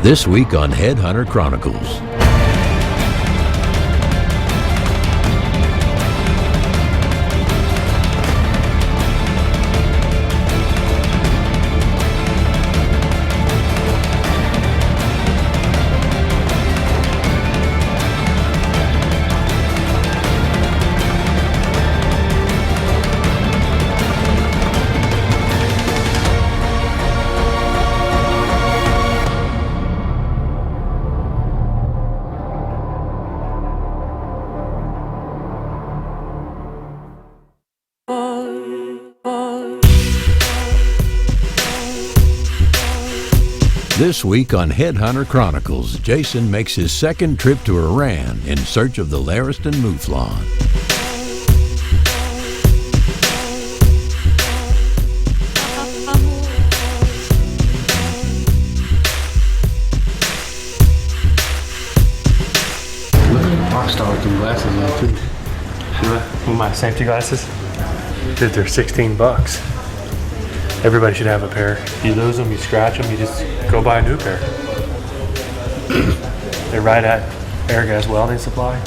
This week on Headhunter Chronicles. This week on Headhunter Chronicles, Jason makes his second trip to Iran in search of the Lariston mouflon. Rockstar with them glasses on too. With my safety glasses, dude, they're $16. Everybody should have a pair. You lose them, you scratch them, you just go buy a new pair. They're right at Airgas Welding Supply.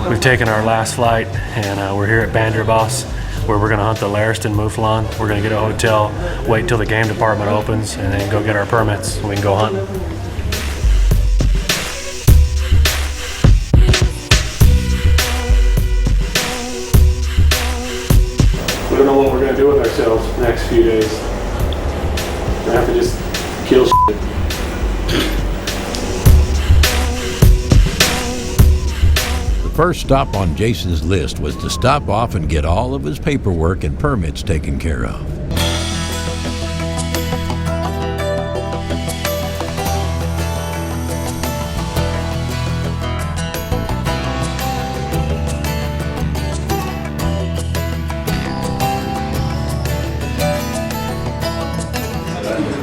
We've taken our last flight and we're here at Banderbos where we're gonna hunt the Lariston mouflon. We're gonna get a hotel, wait till the game department opens, and then go get our permits so we can go hunting. We don't know what we're gonna do with ourselves the next few days. We have to just kill shit. The first stop on Jason's list was to stop off and get all of his paperwork and permits taken care of.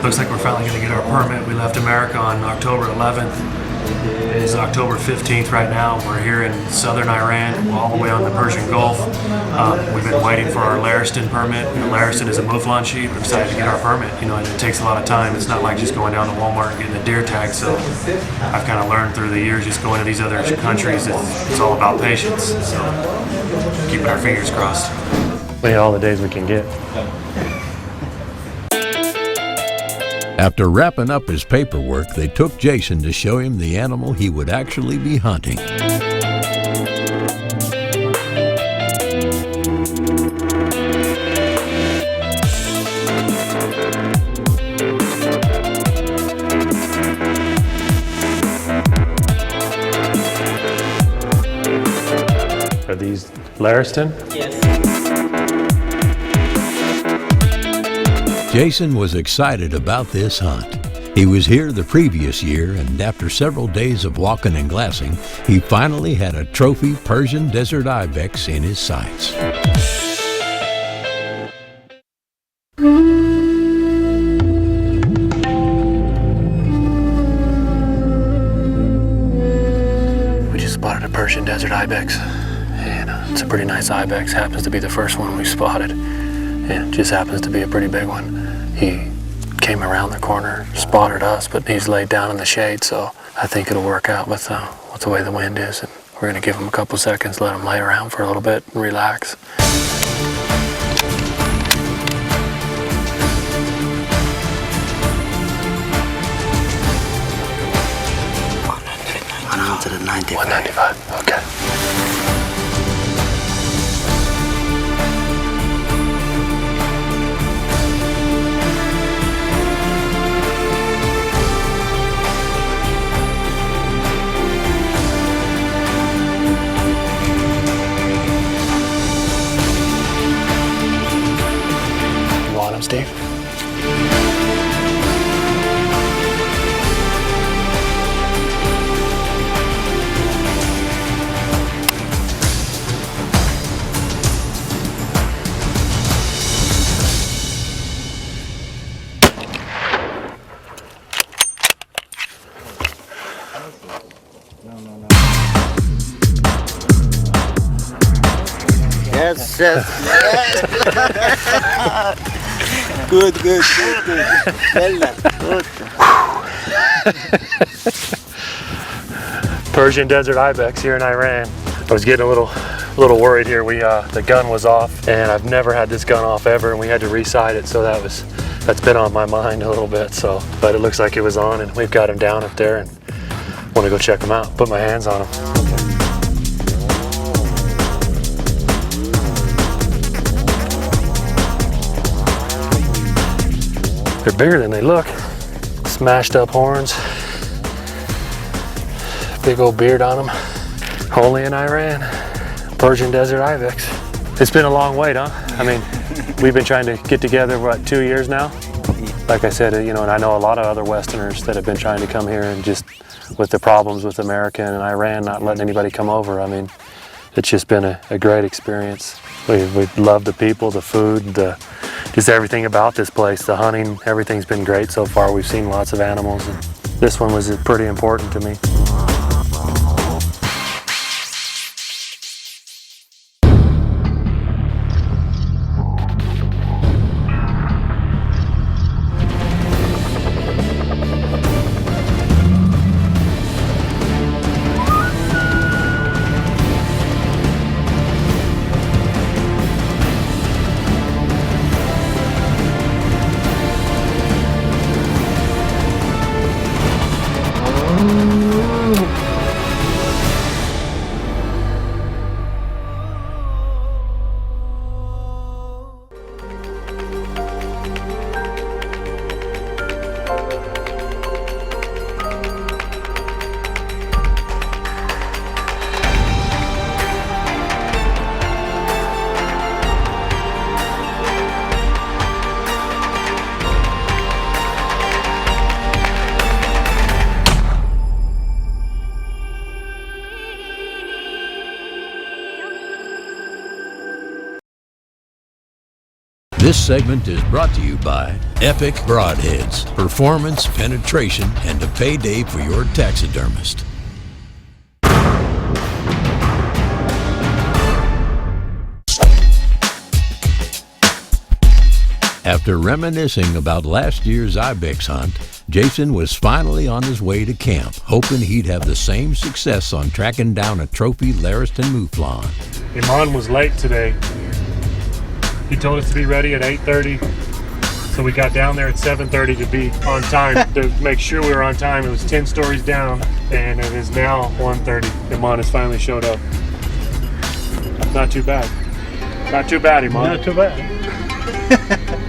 Looks like we're finally going to get our permit. We left America on October 11th. It is October 15th right now. We're here in southern Iran, all the way on the Persian Gulf. We've been waiting for our Lariston permit. And Lariston is a mouflon sheep. We're excited to get our permit. You know, and it takes a lot of time. It's not like just going down to Walmart and getting a deer tag. So I've kind of learned through the years, just going to these other countries, it's all about patience. So keeping our fingers crossed. Wait all the days we can get. After wrapping up his paperwork, they took Jason to show him the animal he would actually be hunting. Are these Lariston? Yes. Jason was excited about this hunt. He was here the previous year, and after several days of walking and glassing, he finally had a trophy Persian desert Ibex in his sights. We just spotted a Persian desert Ibex, and it's a pretty nice Ibex. Happens to be the first one we spotted, and it just happens to be a pretty big one. He came around the corner, spotted us, but he's laid down in the shade, so I think it'll work out with the way the wind is. And we're gonna give him a couple seconds, let him lay around for a little bit and relax. $195. 195, okay. Steve. Yes, yes. Good. Well done. Good. Persian desert ibex here in Iran. I was getting a little worried here. The gun was off, and I've never had this gun off ever, and we had to re-sight it, so that's been on my mind a little bit. So, but it looks like it was on, and we've got him down up there, and want to go check him out, put my hands on him. They're bigger than they look. Smashed up horns, big old beard on them. Only in Iran, Persian desert ibex. It's been a long wait, huh? I mean, we've been trying to get together, what, 2 years now? Like I said, you know, and I know a lot of other Westerners that have been trying to come here, and just with the problems with America and Iran not letting anybody come over. I mean, it's just been a great experience. We love the people, the food, just everything about this place. The hunting, everything's been great so far. We've seen lots of animals, and this one was pretty important to me. This segment is brought to you by Epic Broadheads, performance, penetration, and a payday for your taxidermist. After reminiscing about last year's ibex hunt, Jason was finally on his way to camp, hoping he'd have the same success on tracking down a trophy Lariston mouflon. Iman was late today. He told us to be ready at 8:30, so we got down there at 7:30 to be on time, to make sure we were on time. It was 10 stories down, and it is now 1:30. Iman has finally showed up. Not too bad. Not too bad, Iman. Not too bad.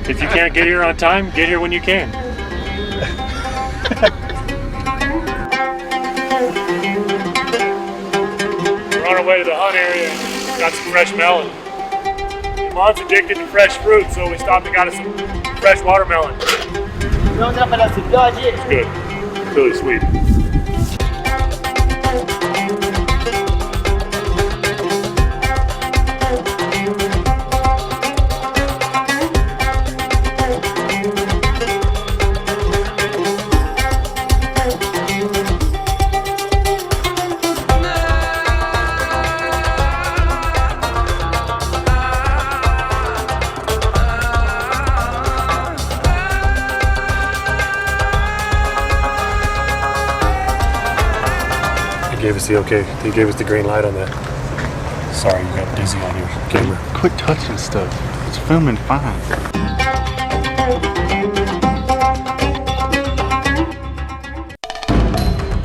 If you can't get here on time, get here when you can. We're on our way to the hunt area. Got some fresh melon. Iman's addicted to fresh fruit, so we stopped and got us some fresh watermelon. It's good. It's really sweet. Gave us the okay. He gave us the green light on that. Sorry, you got dizzy on your camera. Quit touching stuff. It's filming fine.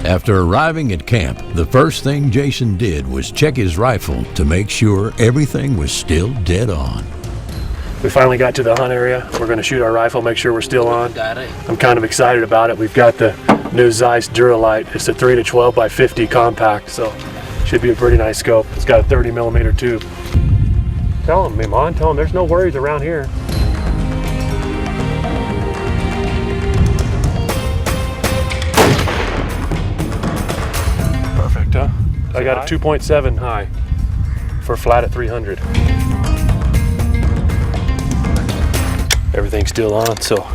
After arriving at camp, the first thing Jason did was check his rifle to make sure everything was still dead on. We finally got to the hunt area. We're going to shoot our rifle, make sure we're still on. I'm kind of excited about it. We've got the new Zeiss Duralite. It's a 3 to 12 by 50 compact, so should be a pretty nice scope. It's got a 30mm tube. Tell him, Iman, tell him there's no worries around here. Perfect, huh? I got a 2.7 high for flat at 300. Everything's still on, so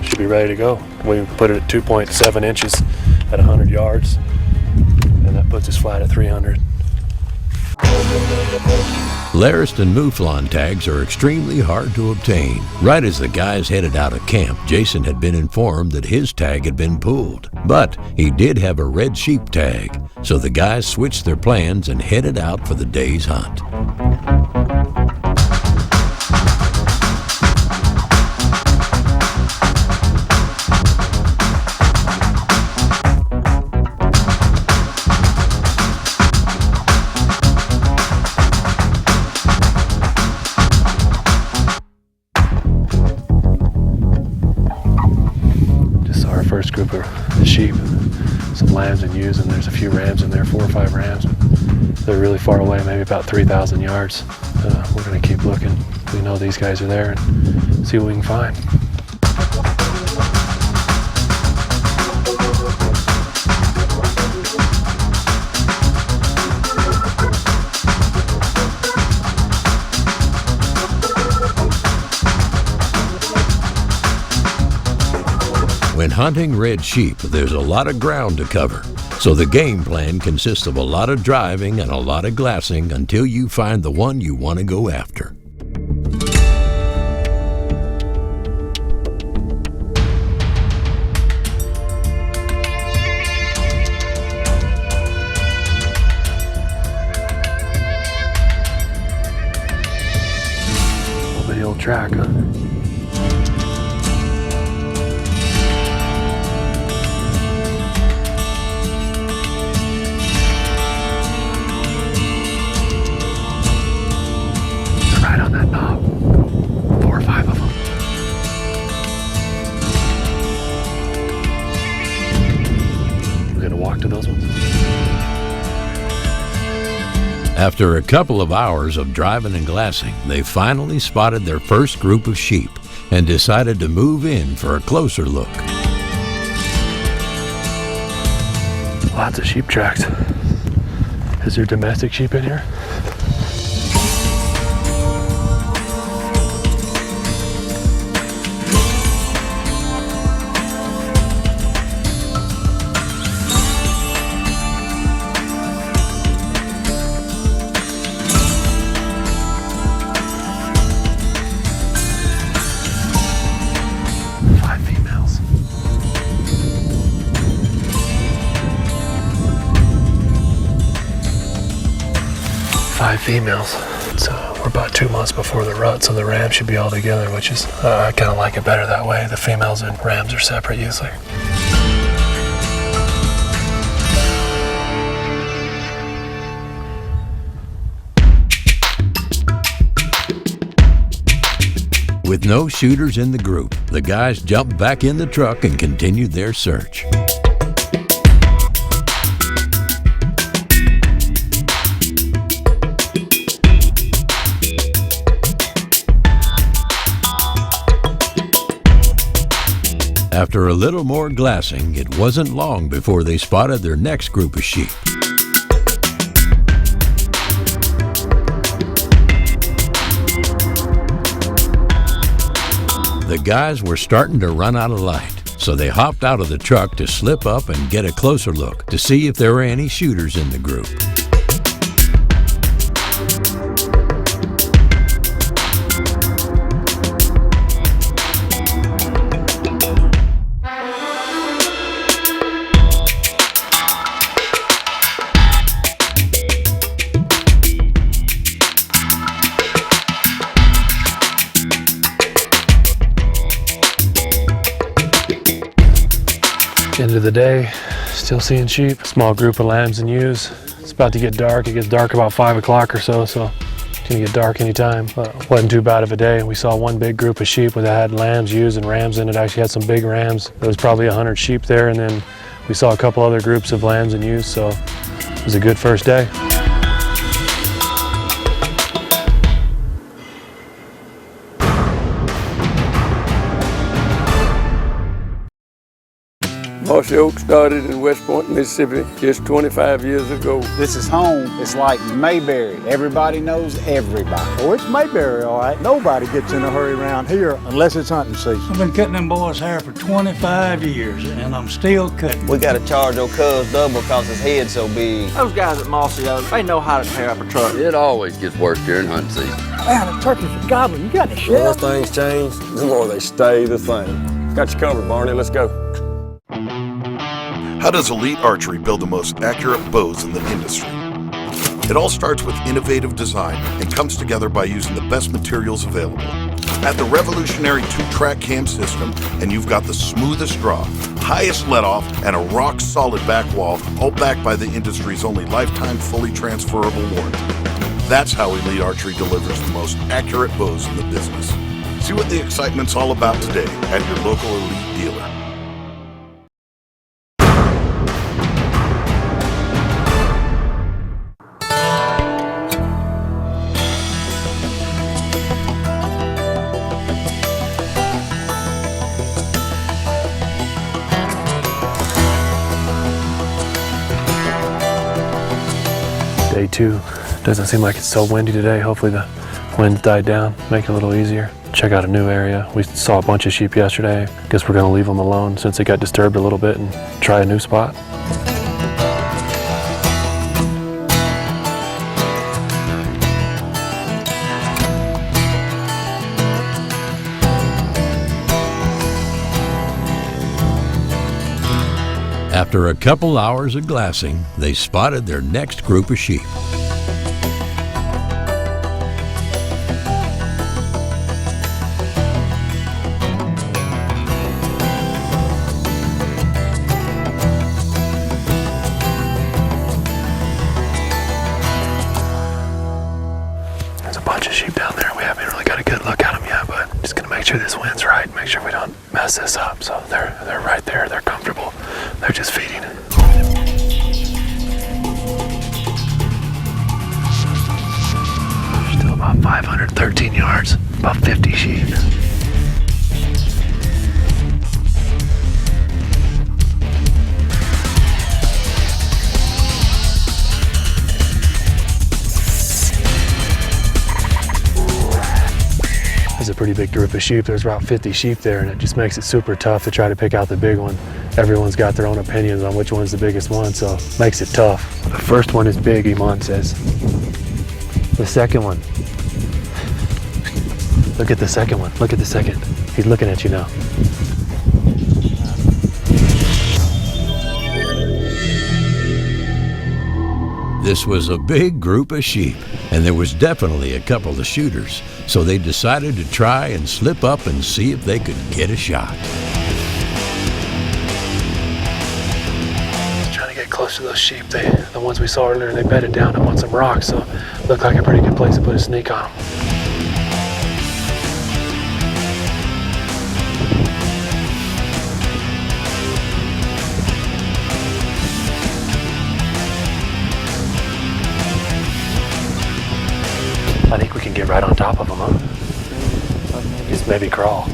should be ready to go. We put it at 2.7 inches at 100 yards, and that puts us flat at 300. Larist and mouflon tags are extremely hard to obtain. Right as the guys headed out of camp, Jason had been informed that his tag had been pulled. But he did have a red sheep tag, so the guys switched their plans and headed out for the day's hunt. First group of sheep, some lambs and ewes, and there's a few rams in there, 4 or 5 rams. They're really far away, maybe about 3,000 yards. We're going to keep looking. We know these guys are there and see what we can find. When hunting red sheep, there's a lot of ground to cover, so the game plan consists of a lot of driving and a lot of glassing until you find the one you want to go after. Over the old track, huh? To those ones. After a couple of hours of driving and glassing, they finally spotted their first group of sheep and decided to move in for a closer look. Lots of sheep tracks. Is there domestic sheep in here? Females. So we're about 2 months before the rut, so the rams should be all together, which is, I kind of like it better that way. The females and rams are separate usually. With no shooters in the group, the guys jumped back in the truck and continued their search. After a little more glassing, it wasn't long before they spotted their next group of sheep. The guys were starting to run out of light, so they hopped out of the truck to slip up and get a closer look to see if there were any shooters in the group. End of the day, still seeing sheep. Small group of lambs and ewes. It's about to get dark. It gets dark about 5 o'clock or so, so it's gonna get dark anytime. Wasn't too bad of a day. We saw one big group of sheep that had lambs, ewes, and rams in it. Actually had some big rams. There was probably 100 sheep there, and then we saw a couple other groups of lambs and ewes, so it was a good first day. Horsey Oak started in West Point, Mississippi just 25 years ago. This is home. It's like Mayberry. Everybody knows everybody. Oh, it's Mayberry, all right. Nobody gets in a hurry around here unless it's hunting season. I've been cutting them boys' hair for 25 years, and I'm still cutting. We got to charge old cuz double because his head's so big. Those guys at Mossy Oak, they know how to tear up a truck. It always gets worse during hunting season. Man, the turkeys are gobbling. You got any shit? The more things change, the more they stay the same. Got you covered, Barney. Let's go. How does Elite Archery build the most accurate bows in the industry? It all starts with innovative design and comes together by using the best materials available. Add the revolutionary 2-track cam system and you've got the smoothest draw, highest let-off, and a rock-solid back wall, all backed by the industry's only lifetime fully transferable warranty. That's how Elite Archery delivers the most accurate bows in the business. See what the excitement's all about today at your local Elite dealer. Day 2. Doesn't seem like it's so windy today. Hopefully the winds died down, make it a little easier. Check out a new area. We saw a bunch of sheep yesterday. Guess we're gonna leave them alone since they got disturbed a little bit and try a new spot. After a couple hours of glassing, they spotted their next group of sheep. There's a bunch of sheep down there. We haven't really got a good look at them yet, but just gonna make sure this wind's right, make sure we don't mess this up. So they're right there, they're comfortable. They're just feeding. Still about 513 yards, about 50 sheep. There's a pretty big group of sheep. There's about 50 sheep there, and it just makes it super tough to try to pick out the big one. Everyone's got their own opinions on which one's the biggest one, so it makes it tough. The first one is big, Iman says. The second one. Look at the second one. Look at the second. He's looking at you now. This was a big group of sheep, and there was definitely a couple of shooters, so they decided to try and slip up and see if they could get a shot. Trying to get close to those sheep. The ones we saw earlier, they bedded down up on some rocks, so looked like a pretty good place to put a sneak on them. I think we can get right on top of them, huh? Just maybe crawl.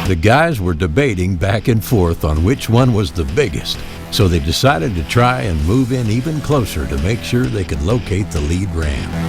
The guys were debating back and forth on which one was the biggest, so they decided to try and move in even closer to make sure they could locate the lead ram.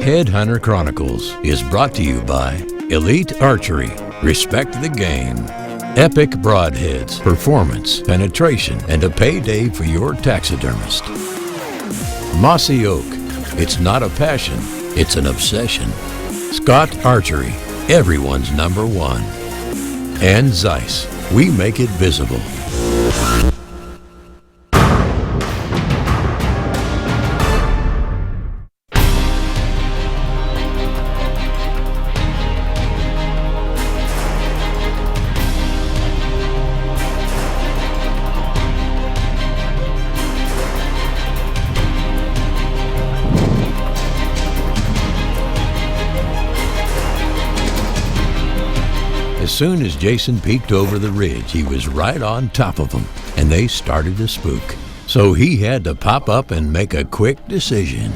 Headhunter Chronicles is brought to you by Elite Archery, respect the game. Epic Broadheads, performance, penetration, and a payday for your taxidermist. Mossy Oak, it's not a passion, it's an obsession. Scott Archery, everyone's #1. And Zeiss, we make it visible. As soon as Jason peeked over the ridge, he was right on top of them, and they started to spook. So he had to pop up and make a quick decision.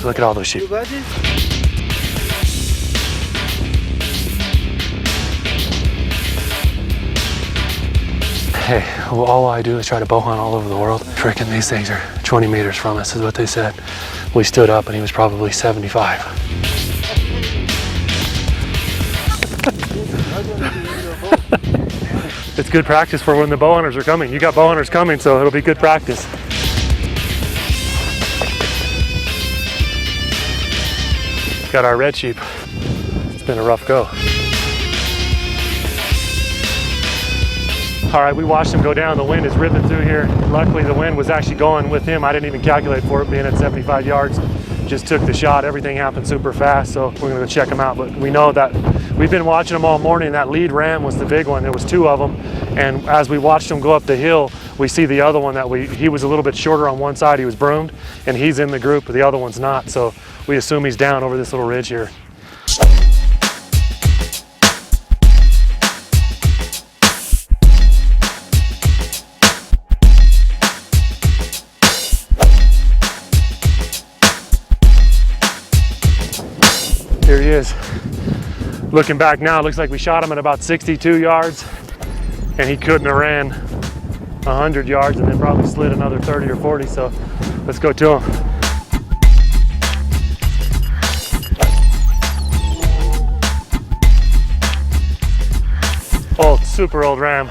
Look at all those sheep. Hey, well, all I do is try to bow hunt all over the world. Frickin' these things are 20 meters from us, is what they said. We stood up and he was probably 75. It's good practice for when the bow hunters are coming. You got bow hunters coming, so it'll be good practice. Got our red sheep. It's been a rough go. All right, we watched him go down. The wind is ripping through here. Luckily, the wind was actually going with him. I didn't even calculate for it being at 75 yards. Just took the shot. Everything happened super fast, so we're gonna go check him out. But we know that we've been watching him all morning. That lead ram was the big one. There was 2 of them. And as we watched him go up the hill, we see the other one that he was a little bit shorter on one side. He was broomed, and he's in the group, but the other one's not. So we assume he's down over this little ridge here. Here he is. Looking back now, it looks like we shot him at about 62 yards, and he couldn't have ran 100 yards and then probably slid another 30 or 40, so let's go to him. Oh, super old ram.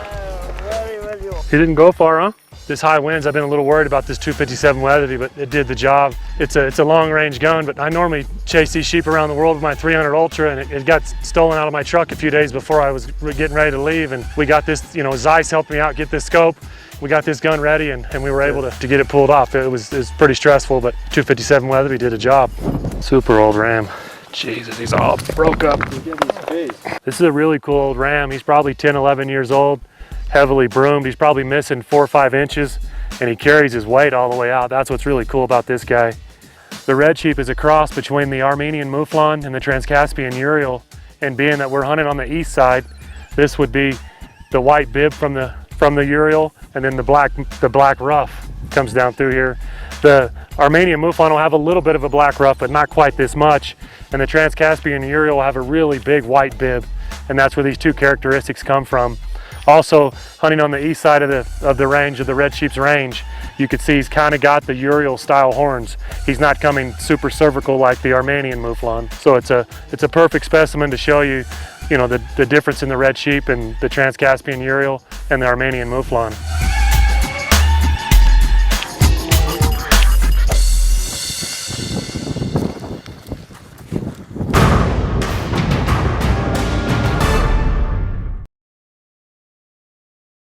He didn't go far, huh? This high winds, I've been a little worried about this 257 Weatherby, but it did the job. It's a long range gun, but I normally chase these sheep around the world with my 300 Ultra, and it got stolen out of my truck a few days before I was getting ready to leave. And we got this, Zeiss helped me out get this scope. We got this gun ready, and we were able to get it pulled off. It was pretty stressful, but 257 Weatherby did a job. Super old ram. Jesus, he's all broke up. This is a really cool old ram. He's probably 10, 11 years old. Heavily broomed. He's probably missing 4 or 5 inches, and he carries his weight all the way out. That's what's really cool about this guy. The red sheep is a cross between the Armenian mouflon and the Transcaspian Uriel, and being that we're hunting on the east side, this would be the white bib from the Uriel, and then the black ruff comes down through here. The Armenian mouflon will have a little bit of a black ruff, but not quite this much, and the Transcaspian Uriel will have a really big white bib, and that's where these 2 characteristics come from. Also, hunting on the east side of the range, of the red sheep's range, you could see he's kind of got the Uriel style horns. He's not coming super cervical like the Armenian mouflon. So it's a perfect specimen to show you, the difference in the red sheep and the Transcaspian Uriel and the Armenian mouflon.